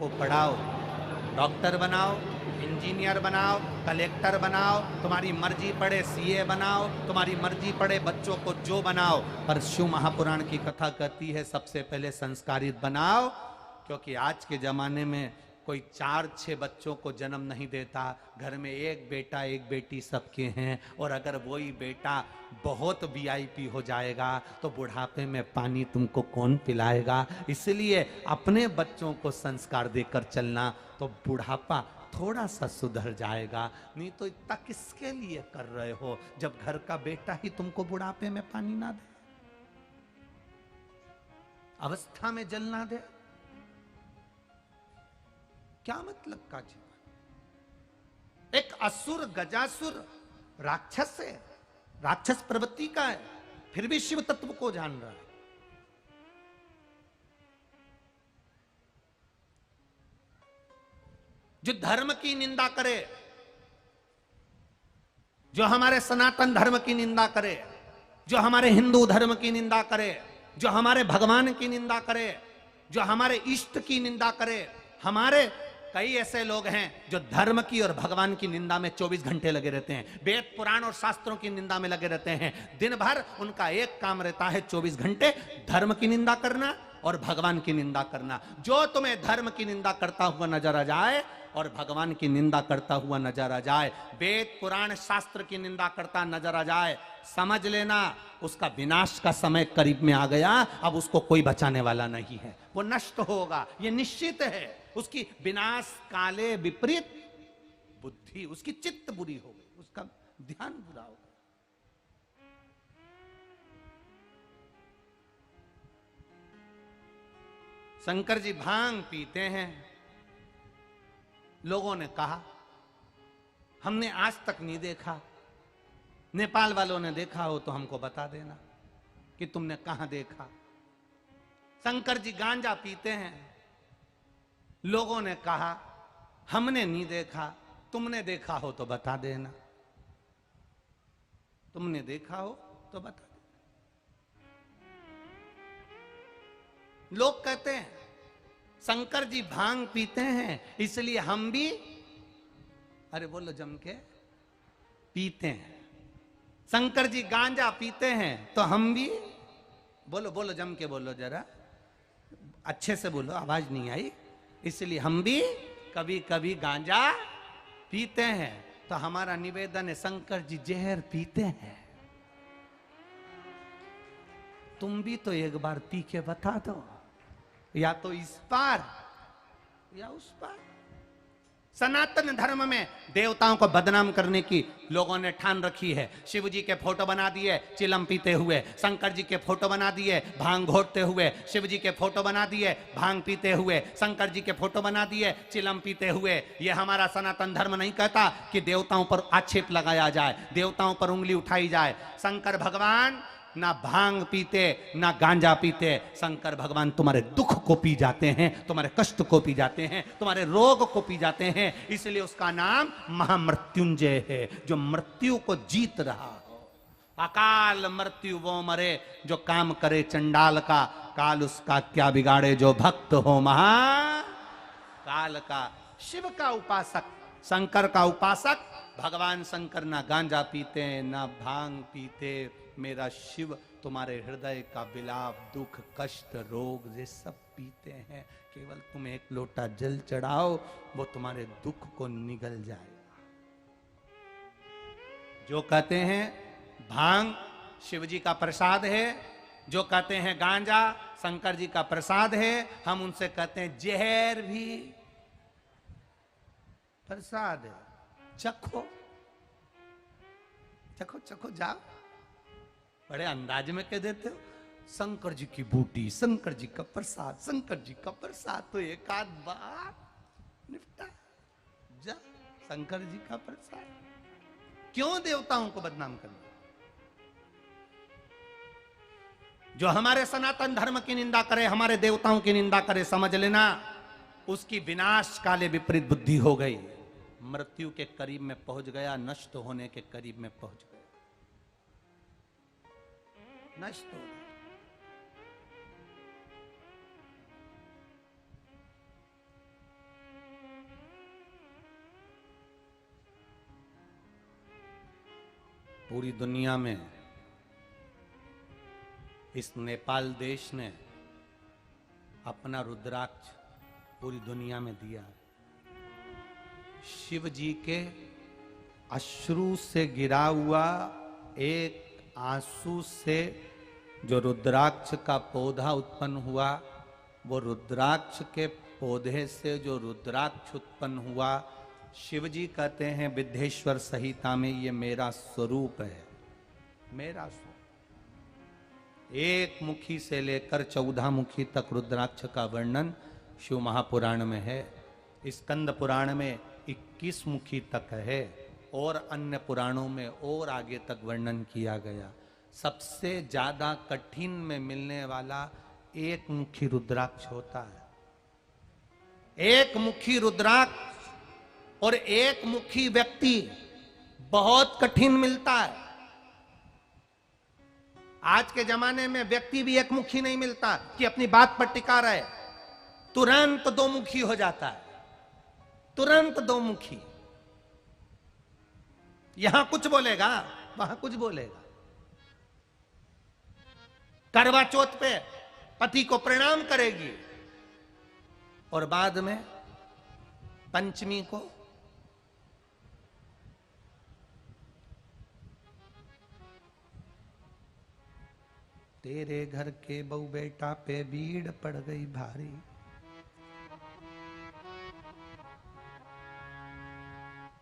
को पढ़ाओ, डॉक्टर बनाओ, इंजीनियर बनाओ, कलेक्टर बनाओ, तुम्हारी मर्जी पड़े सीए बनाओ, तुम्हारी मर्जी पड़े बच्चों को जो बनाओ, पर शिव महापुराण की कथा कहती है सबसे पहले संस्कारित बनाओ। क्योंकि आज के जमाने में कोई 4-6 बच्चों को जन्म नहीं देता, घर में एक बेटा एक बेटी सबके हैं, और अगर वही बेटा बहुत वीआईपी हो जाएगा तो बुढ़ापे में पानी तुमको कौन पिलाएगा। इसलिए अपने बच्चों को संस्कार देकर चलना, तो बुढ़ापा थोड़ा सा सुधर जाएगा। नहीं तो इतना किसके लिए कर रहे हो जब घर का बेटा ही तुमको बुढ़ापे में पानी ना दे, अवस्था में जल ना दे, क्या मतलब का जीवन। एक असुर गजासुर राक्षस है, राक्षस प्रवृत्ति का है, फिर भी शिव तत्व को जान रहा है। जो धर्म की निंदा करे, जो हमारे सनातन धर्म की निंदा करे, जो हमारे हिंदू धर्म की निंदा करे, जो हमारे भगवान की निंदा करे, जो हमारे इष्ट की निंदा करे। हमारे कई ऐसे लोग हैं जो धर्म की और भगवान की निंदा में 24 घंटे लगे रहते हैं, वेद पुराण और शास्त्रों की निंदा में लगे रहते हैं। दिन भर उनका एक काम रहता है 24 घंटे धर्म की निंदा करना और भगवान की निंदा करना। जो तुम्हें धर्म की निंदा करता हुआ नजर आ जाए और भगवान की निंदा करता हुआ नजर आ जाए, वेद पुराण शास्त्र की निंदा करता नजर आ जाए, समझ लेना उसका विनाश का समय करीब में आ गया। अब उसको कोई बचाने वाला नहीं है, वो नष्ट होगा, ये निश्चित है। उसकी विनाश काले विपरीत बुद्धि, उसकी चित्त बुरी हो गई, उसका ध्यान बुरा हो गया। शंकर जी भांग पीते हैं। लोगों ने कहा हमने आज तक नहीं देखा, नेपाल वालों ने देखा हो तो हमको बता देना कि तुमने कहां देखा। शंकर जी गांजा पीते हैं। लोगों ने कहा हमने नहीं देखा, तुमने देखा हो तो बता देना, तुमने देखा हो तो बता देना। लोग कहते हैं शंकर जी भांग पीते हैं इसलिए हम भी, अरे बोलो जम के, पीते हैं। शंकर जी गांजा पीते हैं तो हम भी, बोलो बोलो जम के बोलो, जरा अच्छे से बोलो, आवाज नहीं आई। इसलिए हम भी कभी कभी गांजा पीते हैं। तो हमारा निवेदन है, शंकर जी जहर पीते हैं, तुम भी तो एक बार पी के बता दो, या तो इस पार या उस पार। सनातन धर्म में देवताओं को बदनाम करने की लोगों ने ठान रखी है। शिव जी के फोटो बना दिए चिलम पीते हुए, शंकर जी के फोटो बना दिए भांग घोटते हुए, शिव जी के फोटो बना दिए भांग पीते हुए, शंकर जी के फोटो बना दिए चिलम पीते हुए। यह हमारा सनातन धर्म नहीं कहता कि देवताओं पर आक्षेप लगाया जाए, देवताओं पर उंगली उठाई जाए। शंकर भगवान ना भांग पीते ना गांजा पीते। शंकर भगवान तुम्हारे दुख को पी जाते हैं, तुम्हारे कष्ट को पी जाते हैं, तुम्हारे रोग को पी जाते हैं। इसलिए उसका नाम महामृत्युंजय है, जो मृत्यु को जीत रहा हो। अकाल मृत्यु वो मरे जो काम करे चंडाल का, काल उसका क्या बिगाड़े जो भक्त हो महा काल का। शिव का उपासक, शंकर का उपासक भगवान शंकर ना गांजा पीते ना भांग पीते। मेरा शिव तुम्हारे हृदय का विलाप, दुख, कष्ट, रोग ये सब पीते हैं। केवल तुम एक लोटा जल चढ़ाओ, वो तुम्हारे दुख को निगल जाएगा। जो कहते हैं भांग शिव जी का प्रसाद है, जो कहते हैं गांजा शंकर जी का प्रसाद है, हम उनसे कहते हैं जहर भी प्रसाद है, चखो चखो चखो जाओ। बड़े अंदाज में कह देते हो शंकर जी की बूटी, शंकर जी का प्रसाद, शंकर जी का प्रसाद। तो एक आध बार निपटा जा, शंकर जी का प्रसाद। क्यों देवताओं को बदनाम करना? जो हमारे सनातन धर्म की निंदा करे, हमारे देवताओं की निंदा करे, समझ लेना उसकी विनाश काले विपरीत बुद्धि हो गई, मृत्यु के करीब में पहुंच गया, नष्ट होने के करीब में पहुंच गया, नष्ट हो गया। पूरी दुनिया में इस नेपाल देश ने अपना रुद्राक्ष पूरी दुनिया में दिया। शिव जी के अश्रु से गिरा हुआ एक आंसू से जो रुद्राक्ष का पौधा उत्पन्न हुआ, वो रुद्राक्ष के पौधे से जो रुद्राक्ष उत्पन्न हुआ, शिव जी कहते हैं विद्धेश्वर संहिता में, ये मेरा स्वरूप है, मेरा स्वरूप। एक मुखी से लेकर 14 मुखी तक रुद्राक्ष का वर्णन शिव महापुराण में है। स्कंद पुराण में 21 मुखी तक है और अन्य पुराणों में और आगे तक वर्णन किया गया। सबसे ज्यादा कठिन में मिलने वाला एक मुखी रुद्राक्ष होता है। एक मुखी रुद्राक्ष और एक मुखी व्यक्ति बहुत कठिन मिलता है। आज के जमाने में व्यक्ति भी एक मुखी नहीं मिलता कि अपनी बात पर टिका रहे, तुरंत दो मुखी हो जाता है, तुरंत दो मुखी। यहां कुछ बोलेगा, वहां कुछ बोलेगा। करवा चौथ पे पति को प्रणाम करेगी और बाद में पंचमी को तेरे घर के बहू बेटा पे भीड़ पड़ गई भारी,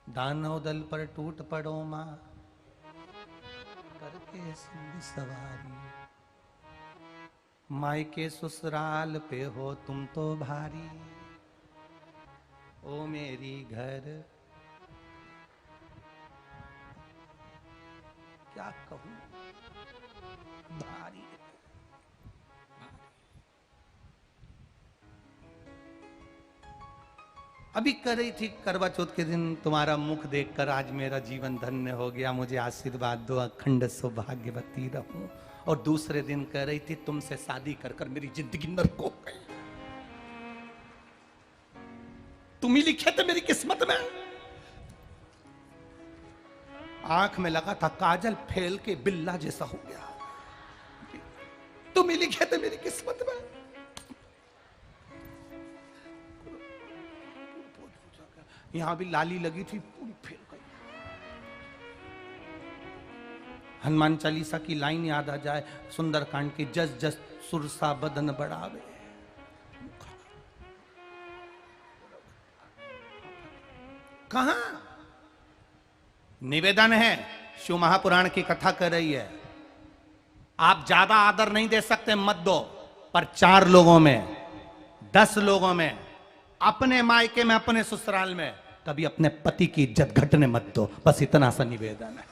दानव दल पर टूट पड़ो मां करके सिंह सवारी, मायके ससुराल पे हो तुम तो भारी, ओ मेरी घर। क्या कहूं, भारी। अभी कर रही थी करवा चौथ के दिन तुम्हारा मुख देखकर आज मेरा जीवन धन्य हो गया, मुझे आशीर्वाद दो, अखंड सौभाग्यवती रहूं। और दूसरे दिन कह रही थी तुमसे शादी कर कर मेरी जिंदगी नरक हो गई, तुम ही लिखे थे मेरी किस्मत में। आंख में लगा था काजल फेल के बिल्ला जैसा हो गया, तुम ही लिखे थे मेरी किस्मत में। यहां भी लाली लगी थी, पूरी फेल गई। हनुमान चालीसा की लाइन याद आ जाए, सुंदरकांड की, जस जस सुरसा बदन बढ़ावे। कहां निवेदन है, शिव महापुराण की कथा कर रही है। आप ज्यादा आदर नहीं दे सकते, मत दो, पर 4 लोगों में, 10 लोगों में, अपने मायके में, अपने ससुराल में, कभी अपने पति की इज्जत घटने मत दो। बस इतना सा निवेदन है।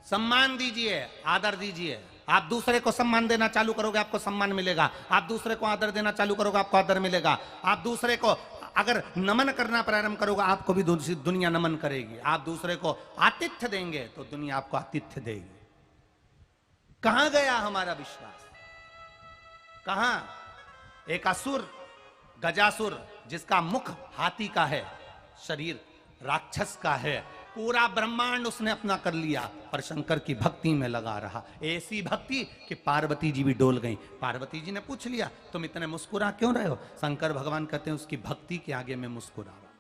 सम्मान दीजिए, आदर दीजिए। आप दूसरे को सम्मान देना चालू करोगे, आपको सम्मान मिलेगा। आप दूसरे को आदर देना चालू करोगे, आपको आदर मिलेगा। आप दूसरे को अगर नमन करना प्रारंभ करोगे, आपको भी दुनिया नमन करेगी। आप दूसरे को आतिथ्य देंगे तो दुनिया आपको आतिथ्य देगी। कहां गया हमारा विश्वास? कहां? एक असुर, गजासुर, जिसका मुख हाथी का है, शरीर राक्षस का है, पूरा ब्रह्मांड उसने अपना कर लिया, पर शंकर की भक्ति में लगा रहा। ऐसी भक्ति कि पार्वती जी भी डोल गई। पार्वती जी ने पूछ लिया तुम इतने मुस्कुरा क्यों रहे हो? शंकर भगवान कहते हैं उसकी भक्ति के आगे मैं मुस्कुरा रहा।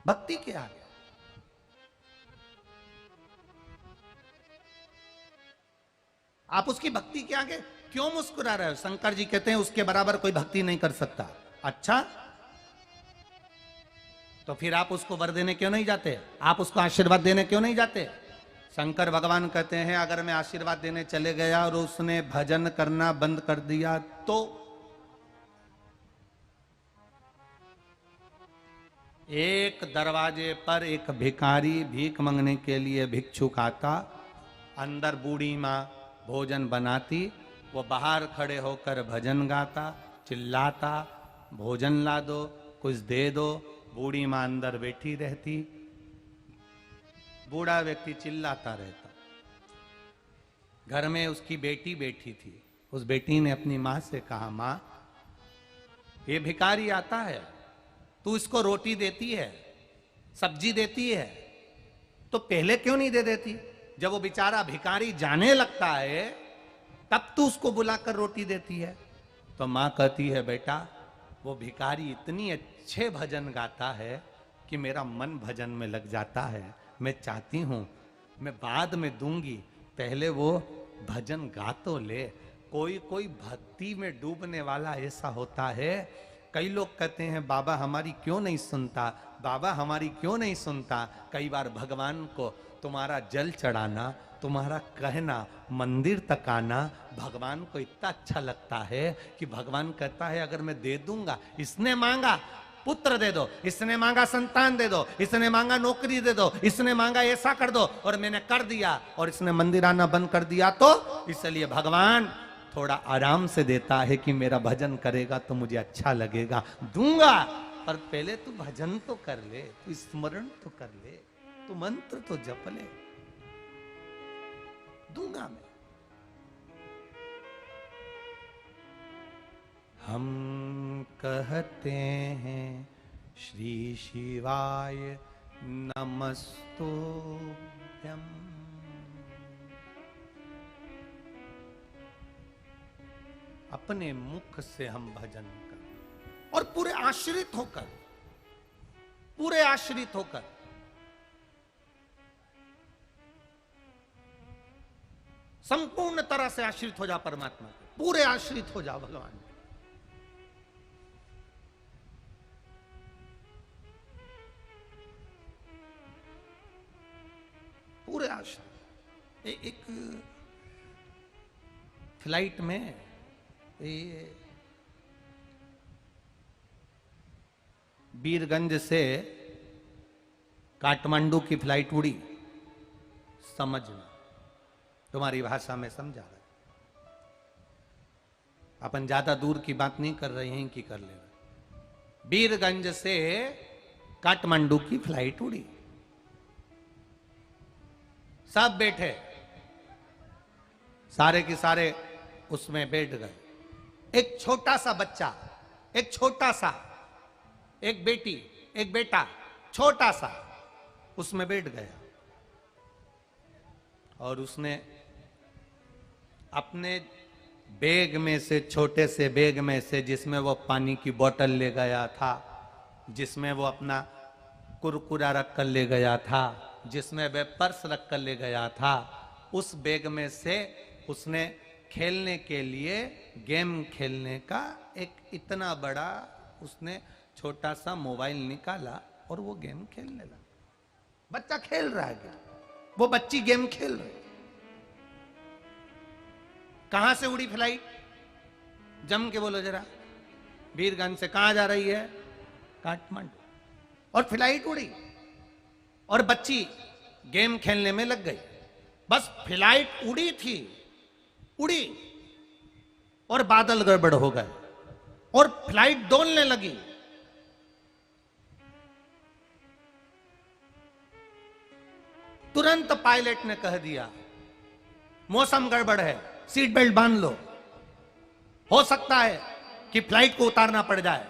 भक्ति के आगे। आप उसकी भक्ति के आगे क्यों मुस्कुरा रहे हो? शंकर जी कहते हैं उसके बराबर कोई भक्ति नहीं कर सकता। अच्छा, तो फिर आप उसको वर देने क्यों नहीं जाते? आप उसको आशीर्वाद देने क्यों नहीं जाते? शंकर भगवान कहते हैं अगर मैं आशीर्वाद देने चले गया और उसने भजन करना बंद कर दिया तो? एक दरवाजे पर एक भिखारी भीख मांगने के लिए भिक्षुक आता, अंदर बूढ़ी माँ भोजन बनाती, वो बाहर खड़े होकर भजन गाता, चिल्लाता, भोजन ला दो, कुछ दे दो। बूढ़ी मां अंदर बैठी रहती, बूढ़ा व्यक्ति चिल्लाता रहता। घर में उसकी बेटी बैठी थी। उस बेटी ने अपनी मां से कहा, मां, ये भिखारी आता है, तू इसको रोटी देती है, सब्जी देती है, तो पहले क्यों नहीं दे देती? जब वो बेचारा भिखारी जाने लगता है तब तू उसको बुलाकर रोटी देती है। तो मां कहती है बेटा वो भिखारी इतनी अच्छे भजन गाता है कि मेरा मन भजन में लग जाता है। मैं चाहती हूं मैं बाद में दूंगी, पहले वो भजन गा तो ले। कोई कोई भक्ति में डूबने वाला ऐसा होता है। कई लोग कहते हैं बाबा हमारी क्यों नहीं सुनता, बाबा हमारी क्यों नहीं सुनता। कई बार भगवान को तुम्हारा जल चढ़ाना, तुम्हारा कहना, मंदिर तक आना भगवान को इतना अच्छा लगता है कि भगवान कहता है अगर मैं दे दूंगा, इसने मांगा पुत्र दे दो, इसने मांगा संतान दे दो, इसने मांगा नौकरी दे दो, इसने मांगा ऐसा कर दो, और मैंने कर दिया, और इसने मंदिर आना बंद कर दिया, तो इसलिए भगवान थोड़ा आराम से देता है कि मेरा भजन करेगा तो मुझे अच्छा लगेगा, दूंगा। पर पहले तू भजन तो कर ले, तू स्मरण तो कर ले, तू मंत्र तो जप ले, दूंगा मैं। हम कहते हैं श्री शिवाय नमस्तुभ्यं। अपने मुख से हम भजन कर और पूरे आश्रित होकर, पूरे आश्रित होकर। संपूर्ण तरह से आश्रित हो जा परमात्मा के, पूरे आश्रित हो जा भगवान। पूरे आश्रित। एक फ्लाइट में बीरगंज से काठमांडू की फ्लाइट उड़ी, समझना तुम्हारी भाषा में समझा रहा। अपन ज्यादा दूर की बात नहीं कर रहे हैं कि कर ले रहे। बीरगंज से काठमांडू की फ्लाइट उड़ी, सब बैठे, सारे के सारे उसमें बैठ गए। एक छोटा सा बच्चा, एक छोटा सा, एक बेटी, एक बेटा, छोटा सा उसमें बैठ गया, और उसने अपने बैग में से, छोटे से बैग में से, जिसमें वो पानी की बोतल ले गया था, जिसमें वो अपना कुरकुरा रख कर ले गया था, जिसमें वह पर्स रख कर ले गया था, उस बैग में से उसने खेलने के लिए, गेम खेलने का एक इतना बड़ा उसने छोटा सा मोबाइल निकाला और वो गेम खेलने लगा। बच्चा खेल रहा है गेम, वो बच्ची गेम खेल रही। कहां से उड़ी फ्लाइट? जम के बोलो जरा। बीरगंज से कहां जा रही है? काठमांडू। और फ्लाइट उड़ी और बच्ची गेम खेलने में लग गई। बस फ्लाइट उड़ी थी, उड़ी और बादल गड़बड़ हो गए और फ्लाइट डोलने लगी। तुरंत पायलट ने कह दिया मौसम गड़बड़ है, सीट बेल्ट बांध लो, हो सकता है कि फ्लाइट को उतारना पड़ जाए,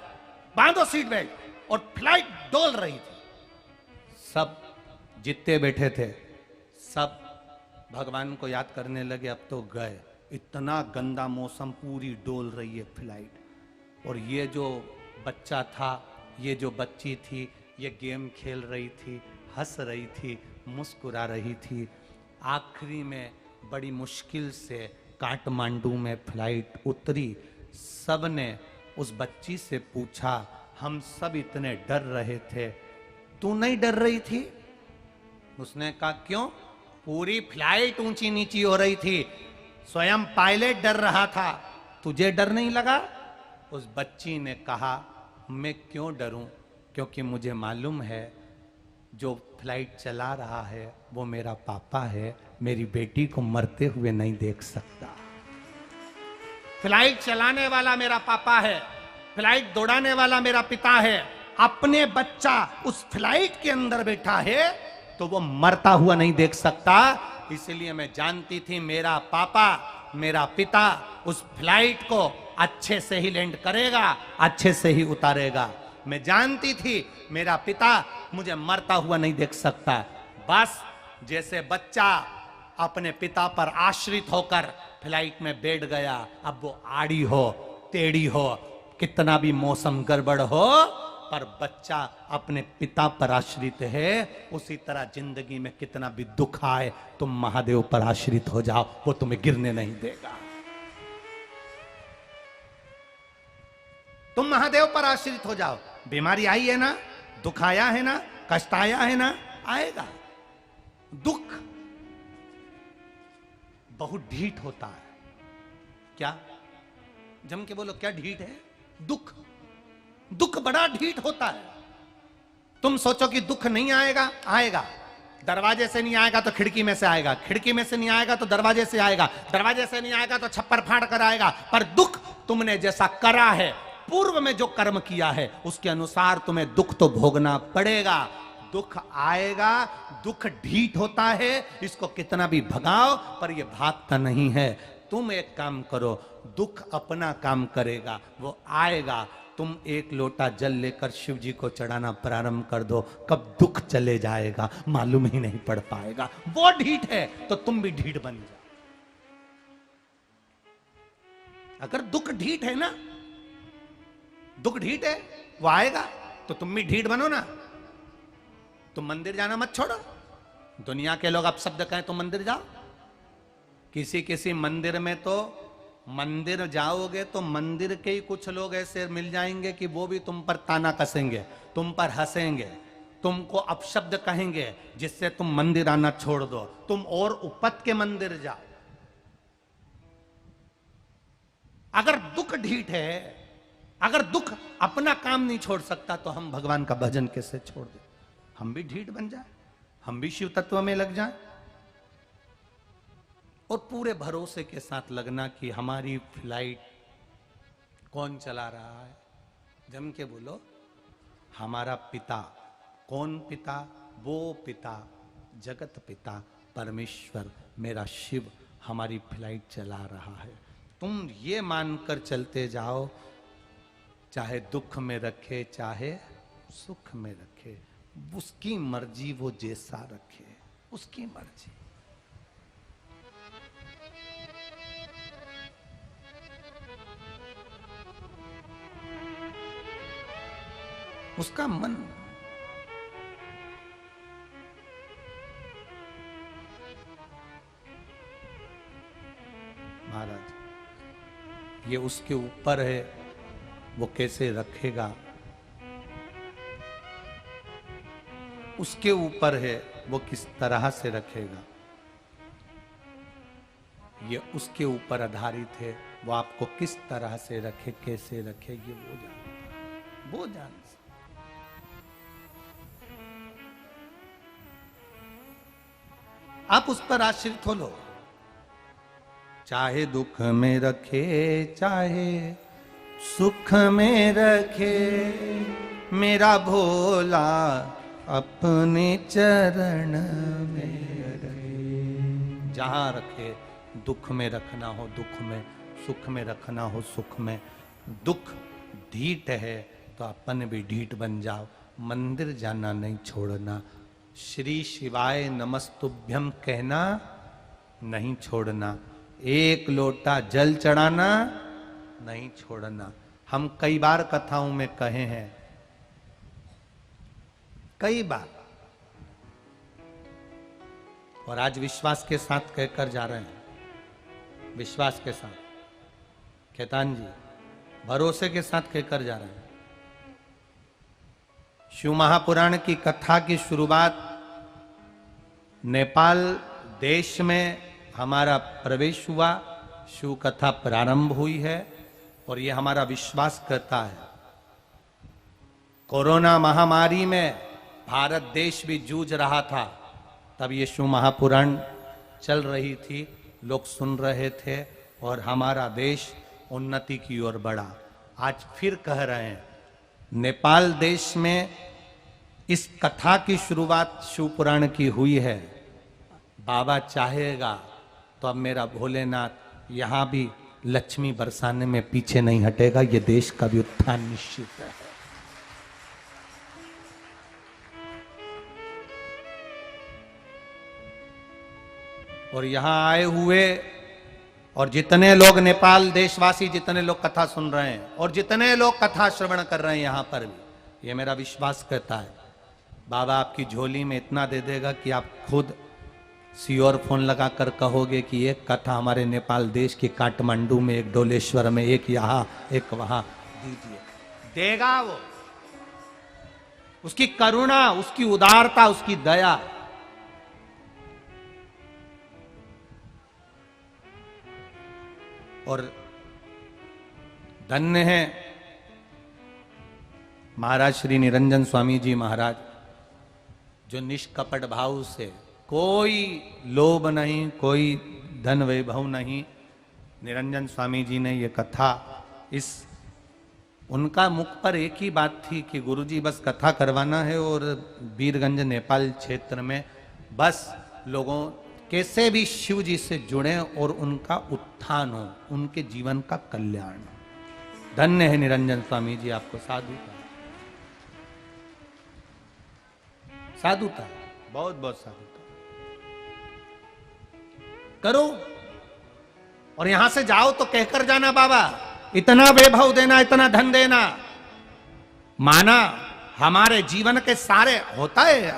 बांधो सीट बेल्ट। और फ्लाइट डोल रही थी। सब जितने बैठे थे सब भगवान को याद करने लगे, अब तो गए, इतना गंदा मौसम, पूरी डोल रही है फ्लाइट। और ये जो बच्चा था, ये जो बच्ची थी, ये गेम खेल रही थी, हंस रही थी, मुस्कुरा रही थी। आखिरी में बड़ी मुश्किल से काठमांडू में फ्लाइट उतरी। सब ने उस बच्ची से पूछा, हम सब इतने डर रहे थे, तू नहीं डर रही थी? उसने कहा क्यों? पूरी फ्लाइट ऊंची नीची हो रही थी, स्वयं पायलट डर रहा था, तुझे डर नहीं लगा? उस बच्ची ने कहा मैं क्यों डरूं, क्योंकि मुझे मालूम है जो फ्लाइट चला रहा है वो मेरा पापा है, मेरी बेटी को मरते हुए नहीं देख सकता। फ्लाइट चलाने वाला मेरा पापा है, फ्लाइट दौड़ाने वाला मेरा पिता है। अपने बच्चा उस फ्लाइट के अंदर बैठा है तो वो मरता हुआ नहीं देख सकता। इसलिए मैं जानती थी मेरा पापा, मेरा पिता उस फ्लाइट को अच्छे से ही लैंड करेगा, अच्छे से ही उतारेगा। मैं जानती थी मेरा पिता मुझे मरता हुआ नहीं देख सकता। बस जैसे बच्चा अपने पिता पर आश्रित होकर फ्लाइट में बैठ गया, अब वो आड़ी हो टेढ़ी हो, कितना भी मौसम गड़बड़ हो, पर बच्चा अपने पिता पर आश्रित है। उसी तरह जिंदगी में कितना भी दुख आए, तुम महादेव पर आश्रित हो जाओ, वो तुम्हें गिरने नहीं देगा। तुम महादेव पर आश्रित हो जाओ। बीमारी आई है ना, दुख आया है ना, कष्ट आया है ना, आएगा। दुख बहुत ढीठ होता है। क्या जम के बोलो, क्या ढीठ है? दुख, दुख बड़ा ढीठ होता है। तुम सोचो कि दुख नहीं आएगा, आएगा। दरवाजे से नहीं आएगा तो खिड़की में से आएगा, खिड़की में से नहीं आएगा तो दरवाजे से आएगा, दरवाजे से नहीं आएगा तो छप्पर फाड़ कर आएगा। पर दुख तुमने जैसा करा है, पूर्व में जो कर्म किया है, उसके अनुसार तुम्हें दुख तो भोगना पड़ेगा। दुख आएगा, दुख ढीठ होता है, इसको कितना भी भगाओ पर यह भागता नहीं है। तुम एक काम करो, दुख अपना काम करेगा, वो आएगा। तुम एक लोटा जल लेकर शिव जी को चढ़ाना प्रारंभ कर दो, कब दुख चले जाएगा मालूम ही नहीं पड़ पाएगा। वो ढीठ है तो तुम भी ढीठ बन जाओ। अगर दुख ढीठ है ना, दुख ढीठ है, वो आएगा तो तुम भी ढीठ बनो ना। तुम मंदिर जाना मत छोड़ो। दुनिया के लोग अब शब्द कहें तो मंदिर जाओ। किसी किसी मंदिर में तो, मंदिर जाओगे तो मंदिर के ही कुछ लोग ऐसे मिल जाएंगे कि वो भी तुम पर ताना कसेंगे, तुम पर हंसेंगे, तुमको अपशब्द कहेंगे, जिससे तुम मंदिर आना छोड़ दो। तुम और उपत के मंदिर जाओ। अगर दुख ढीठ है, अगर दुख अपना काम नहीं छोड़ सकता, तो हम भगवान का भजन कैसे छोड़ दें? हम भी ढीठ बन जाए, हम भी शिव तत्व में लग जाए, और पूरे भरोसे के साथ लगना कि हमारी फ्लाइट कौन चला रहा है? जम के बोलो, हमारा पिता। कौन पिता? वो पिता, जगत पिता परमेश्वर, मेरा शिव हमारी फ्लाइट चला रहा है। तुम ये मानकर चलते जाओ, चाहे दुख में रखे चाहे सुख में रखे, उसकी मर्जी, वो जैसा रखे उसकी मर्जी। उसका मन। महाराज, ये उसके ऊपर है, वो कैसे रखेगा, उसके ऊपर है, वो किस तरह से रखेगा, ये उसके ऊपर आधारित है। वो आपको किस तरह से रखे, कैसे रखे, ये वो जानता है, वो जान। आप उस पर आश्रित हो लो। चाहे दुख में रखे चाहे सुख में रखे, मेरा भोला अपने चरण में रखे। जहां रखे, दुख में रखना हो दुख में, सुख में रखना हो सुख में। दुख ढीठ है तो अपन भी ढीठ बन जाओ। मंदिर जाना नहीं छोड़ना, श्री शिवाय नमस्तुभ्यम कहना नहीं छोड़ना, एक लोटा जल चढ़ाना नहीं छोड़ना। हम कई बार कथाओं में कहे हैं, कई बार, और आज विश्वास के साथ कहकर जा रहे हैं। विश्वास के साथ, खेतान जी भरोसे के साथ कहकर जा रहे हैं। शिव महापुराण की कथा की शुरुआत नेपाल देश में हमारा प्रवेश हुआ, शिव कथा प्रारंभ हुई है, और यह हमारा विश्वास करता है। कोरोना महामारी में भारत देश भी जूझ रहा था, तब ये शिव महापुराण चल रही थी, लोग सुन रहे थे, और हमारा देश उन्नति की ओर बढ़ा। आज फिर कह रहे हैं, नेपाल देश में इस कथा की शुरुआत शिव पुराण की हुई है। बाबा चाहेगा तो अब मेरा भोलेनाथ यहां भी लक्ष्मी बरसाने में पीछे नहीं हटेगा। ये देश का भी उत्थान निश्चित है। और यहां आए हुए और जितने लोग नेपाल देशवासी, जितने लोग कथा सुन रहे हैं और जितने लोग कथा श्रवण कर रहे हैं यहां पर भी, ये मेरा विश्वास करता है बाबा आपकी झोली में इतना दे देगा कि आप खुद सियोर फोन लगाकर कहोगे कि एक कथा हमारे नेपाल देश के काठमांडू में, एक डोलेश्वर में, एक यहां, एक वहां दीजिए। देगा वो, उसकी करुणा, उसकी उदारता, उसकी दया। और धन्य है महाराज श्री निरंजन स्वामी जी महाराज, जो निष्कपट भाव से, कोई लोभ नहीं, कोई धन वैभव नहीं, निरंजन स्वामी जी ने ये कथा, इस उनका मुख पर एक ही बात थी कि गुरुजी बस कथा करवाना है और वीरगंज नेपाल क्षेत्र में बस लोगों कैसे भी शिव जी से जुड़े और उनका उत्थान हो, उनके जीवन का कल्याण हो। धन्य है निरंजन स्वामी जी, आपको साधुता, साधुता, बहुत बहुत साधुता करो। और यहां से जाओ तो कहकर जाना बाबा इतना वैभव देना, इतना धन देना। माना हमारे जीवन के सारे होता है,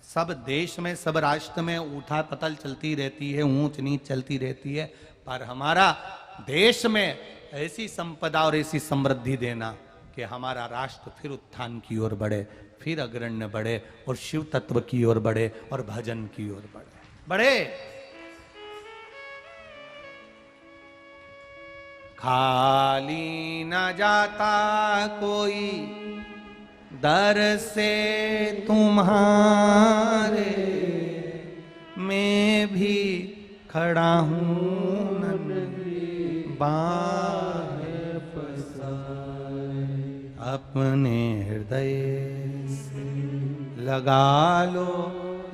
सब देश में, सब राष्ट्र में उठा पतल चलती रहती है, ऊंच नीच चलती रहती है, पर हमारा देश में ऐसी संपदा और ऐसी समृद्धि देना कि हमारा राष्ट्र फिर उत्थान की ओर बढ़े, फिर अग्रण्य बढ़े और शिव तत्व की ओर बढ़े और भजन की ओर बढ़े। खाली न जाता कोई दर से तुम्हारे, मैं भी खड़ा हूं बाहें पसारे, अपने हृदय से लगा लो,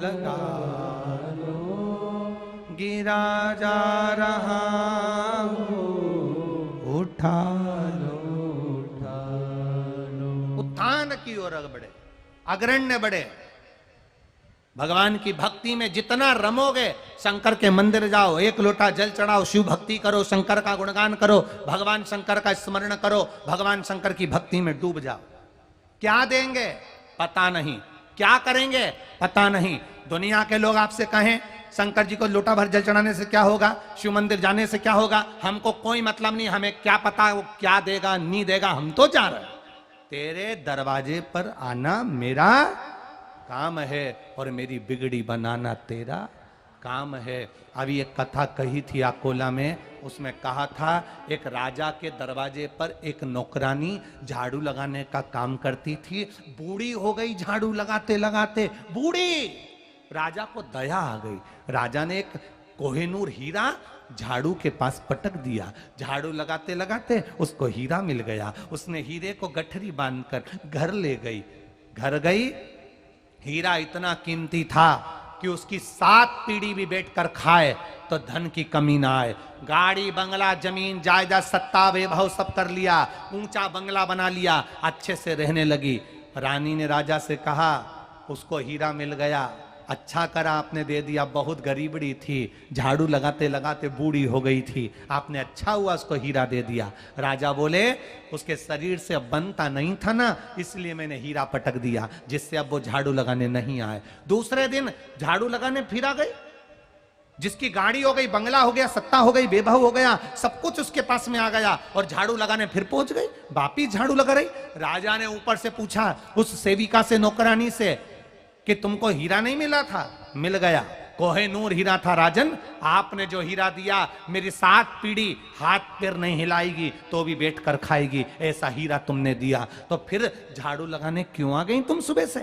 लगा लो, गिरा जा रहा हूं, उठा लो, उठा लो। उत्थान की ओर बढ़े, अग्रण्य बढ़े। भगवान की भक्ति में जितना रमोगे, शंकर के मंदिर जाओ, एक लोटा जल चढ़ाओ, शिव भक्ति करो, शंकर का गुणगान करो, भगवान शंकर का स्मरण करो, भगवान शंकर की भक्ति में डूब जाओ। क्या देंगे पता नहीं, क्या करेंगे पता नहीं। दुनिया के लोग आपसे कहें शंकर जी को लोटा भर जल चढ़ाने से क्या होगा, शिव मंदिर जाने से क्या होगा, हमको कोई मतलब नहीं, हमें क्या पता वो क्या देगा नहीं देगा, हम तो जा रहे हैं। तेरे दरवाजे पर आना मेरा काम है और मेरी बिगड़ी बनाना तेरा काम है। अभी एक कथा कही थी अकोला में, उसमें कहा था एक राजा के दरवाजे पर एक नौकरानी झाड़ू लगाने का काम करती थी। बूढ़ी हो गई झाड़ू लगाते लगाते, बूढ़ी। राजा को दया आ गई, राजा ने एक कोहिनूर हीरा झाड़ू के पास पटक दिया। झाड़ू लगाते लगाते उसको हीरा मिल गया। उसने हीरे को गठरी बांधकर घर ले गई। घर गई, हीरा इतना कीमती था कि उसकी 7 पीढ़ी भी बैठकर खाए तो धन की कमी ना आए। गाड़ी बंगला जमीन जायदाद सत्ता वैभव सब कर लिया, ऊंचा बंगला बना लिया, अच्छे से रहने लगी। रानी ने राजा से कहा उसको हीरा मिल गया, अच्छा करा आपने दे दिया, बहुत गरीबड़ी थी, झाड़ू लगाते लगाते बूढ़ी हो गई थी, आपने अच्छा हुआ उसको हीरा दे दिया। राजा बोले उसके शरीर से अब बनता नहीं था ना, इसलिए मैंने हीरा पटक दिया जिससे अब वो झाड़ू लगाने नहीं आए। दूसरे दिन झाड़ू लगाने फिर आ गई, जिसकी गाड़ी हो गई, बंगला हो गया, सत्ता हो गई, वैभव हो गया, सब कुछ उसके पास में आ गया और झाड़ू लगाने फिर पहुंच गई, वापिस झाड़ू लगा रही। राजा ने ऊपर से पूछा उस सेविका से, नौकरानी से, कि तुमको हीरा नहीं मिला था? मिल गया, कोहिनूर हीरा था राजन, आपने जो हीरा दिया मेरी 7 पीढ़ी हाथ पैर नहीं हिलाएगी तो भी बैठ कर खाएगी, ऐसा हीरा तुमने दिया। तो फिर झाड़ू लगाने क्यों आ गई तुम सुबह से?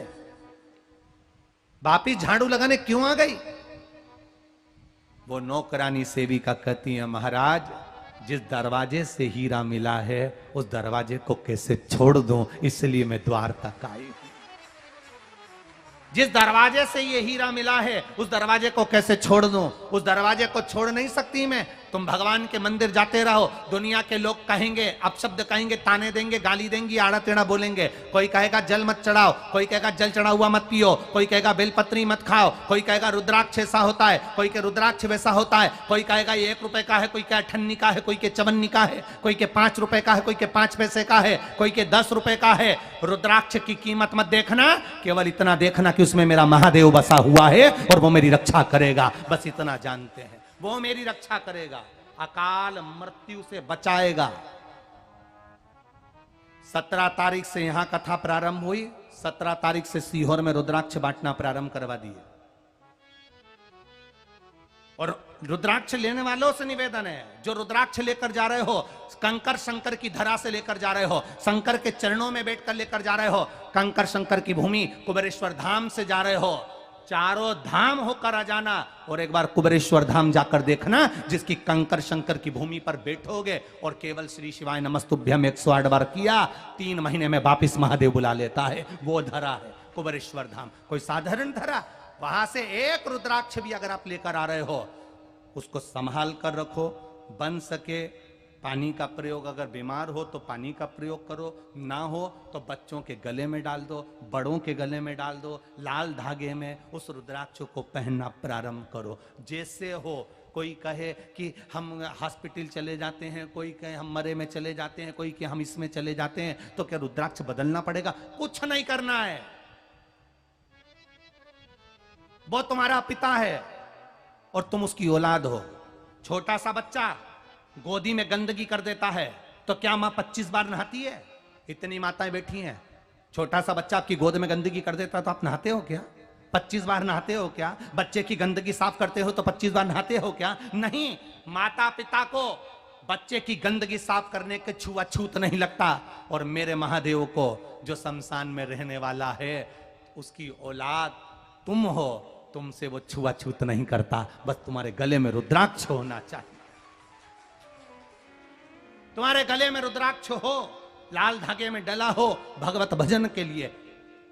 वापिस झाड़ू लगाने क्यों आ गई? वो नौकरानी सेविका कहती है महाराज जिस दरवाजे से हीरा मिला है उस दरवाजे को कैसे छोड़ दूं, इसलिए मैं द्वार तक आई हूं। जिस दरवाजे से ये हीरा मिला है उस दरवाजे को कैसे छोड़ दूं? उस दरवाजे को छोड़ नहीं सकती मैं, तुम भगवान के मंदिर जाते रहो, दुनिया के लोग कहेंगे, अपशब्द कहेंगे, ताने देंगे, गाली देंगे, आड़ा टेढ़ा बोलेंगे। कोई कहेगा जल मत चढ़ाओ, कोई कहेगा जल चढ़ा हुआ मत पियो, कोई कहेगा बेलपत्री मत खाओ, कोई कहेगा रुद्राक्ष ऐसा होता है, कोई के रुद्राक्ष वैसा होता है, कोई कहेगा ये 1 रुपए का है, कोई के 58 का है, कोई के 54 का है, कोई के 5 रुपए का है, कोई के 5 पैसे का है, कोई के 10 रुपए का है। रुद्राक्ष की कीमत मत देखना, केवल इतना देखना कि उसमें मेरा महादेव बसा हुआ है और वो मेरी रक्षा करेगा। बस इतना जानते हैं, वो मेरी रक्षा करेगा, अकाल मृत्यु से बचाएगा। 17 तारीख से यहां कथा प्रारंभ हुई, 17 तारीख से सीहोर में रुद्राक्ष बांटना प्रारंभ करवा दिए। और रुद्राक्ष लेने वालों से निवेदन है, जो रुद्राक्ष लेकर जा रहे हो, कंकर शंकर की धरा से लेकर जा रहे हो, शंकर के चरणों में बैठकर लेकर जा रहे हो, कंकर शंकर की भूमि कुबेरेश्वर धाम से जा रहे हो, चारों धाम होकर आ जाना। और एक बार कुबेरेश्वर धाम जाकर देखना, जिसकी कंकर शंकर की भूमि पर बैठोगे और केवल श्री शिवाय नमस्तुभ्यम 108 बार किया, 3 महीने में वापिस महादेव बुला लेता है। वो धरा है कुबेरेश्वर धाम, कोई साधारण धरा। वहां से एक रुद्राक्ष भी अगर आप लेकर आ रहे हो, उसको संभाल कर रखो, बन सके पानी का प्रयोग, अगर बीमार हो तो पानी का प्रयोग करो, ना हो तो बच्चों के गले में डाल दो, बड़ों के गले में डाल दो, लाल धागे में उस रुद्राक्ष को पहनना प्रारंभ करो। जैसे हो, कोई कहे कि हम हॉस्पिटल चले जाते हैं, कोई कहे हम मरे में चले जाते हैं, कोई कहे हम इसमें चले जाते हैं, तो क्या रुद्राक्ष बदलना पड़ेगा? कुछ नहीं करना है। वो तुम्हारा पिता है और तुम उसकी औलाद हो। छोटा सा बच्चा गोदी में गंदगी कर देता है तो क्या मां 25 बार नहाती है? इतनी माताएं बैठी हैं, छोटा सा बच्चा आपकी गोद में गंदगी कर देता है तो आप नहाते हो क्या? 25 बार नहाते हो क्या? बच्चे की गंदगी साफ करते हो तो 25 बार नहाते हो क्या? नहीं। माता पिता को बच्चे की गंदगी साफ करने के छुआछूत नहीं लगता, और मेरे महादेव को जो शमशान में रहने वाला है, उसकी औलाद तुम हो, तुमसे वो छुआछूत नहीं करता। बस तुम्हारे गले में रुद्राक्ष होना चाहिए, तुम्हारे गले में रुद्राक्ष हो, लाल धागे में डला हो, भगवत भजन के लिए।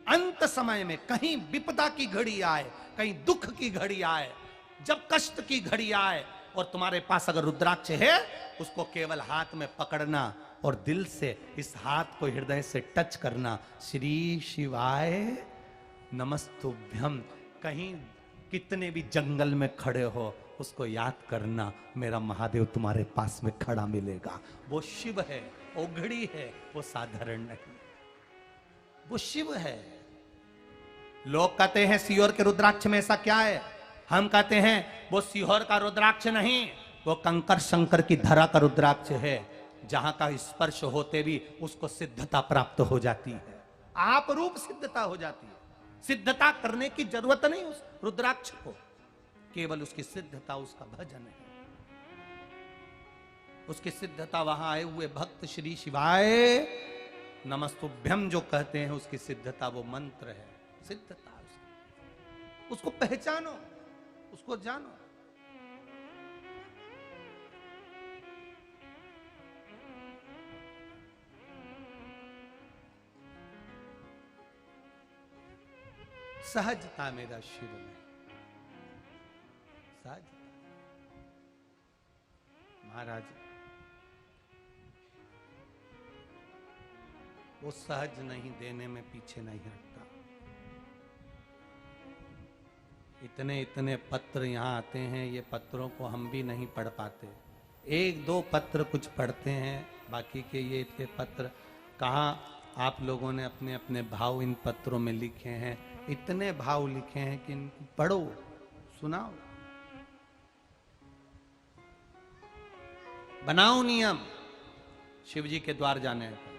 अंत समय में कहीं विपदा की घड़ी आए, कहीं दुख की घड़ी आए, जब कष्ट की घड़ी आए और तुम्हारे पास अगर रुद्राक्ष है, उसको केवल हाथ में पकड़ना और दिल से इस हाथ को हृदय से टच करना, श्री शिवाय नमस्तुभ्यम। कहीं कितने भी जंगल में खड़े हो, उसको याद करना, मेरा महादेव तुम्हारे पास में खड़ा मिलेगा। वो शिव है, ओघड़ी है, वो साधारण नहीं, वो शिव है। लोग कहते हैं सीहोर के रुद्राक्ष में ऐसा क्या है? हम कहते हैं वो सीहोर का रुद्राक्ष नहीं, वो कंकर शंकर की धरा का रुद्राक्ष है, जहां का स्पर्श होते भी उसको सिद्धता प्राप्त हो जाती है, आप रूप सिद्धता हो जाती है। सिद्धता करने की जरूरत नहीं उस रुद्राक्ष को, केवल उसकी सिद्धता उसका भजन है। उसकी सिद्धता वहां आए हुए भक्त श्री शिवाय नमस्तुभ्यम जो कहते हैं, उसकी सिद्धता वो मंत्र है, सिद्धता उसको पहचानो, उसको जानो। सहजता मेरा शिव में, सहजता। महाराज वो सहज नहीं, देने में पीछे नहीं हटता। इतने इतने पत्र यहाँ आते हैं, ये पत्रों को हम भी नहीं पढ़ पाते। 1-2 पत्र कुछ पढ़ते हैं, बाकी के ये इतने पत्र कहाँ आप लोगों ने अपने अपने भाव इन पत्रों में लिखे हैं। इतने भाव लिखे हैं कि इनको पढ़ो, सुनाओ, बनाओ नियम शिव जी के द्वार जाने का।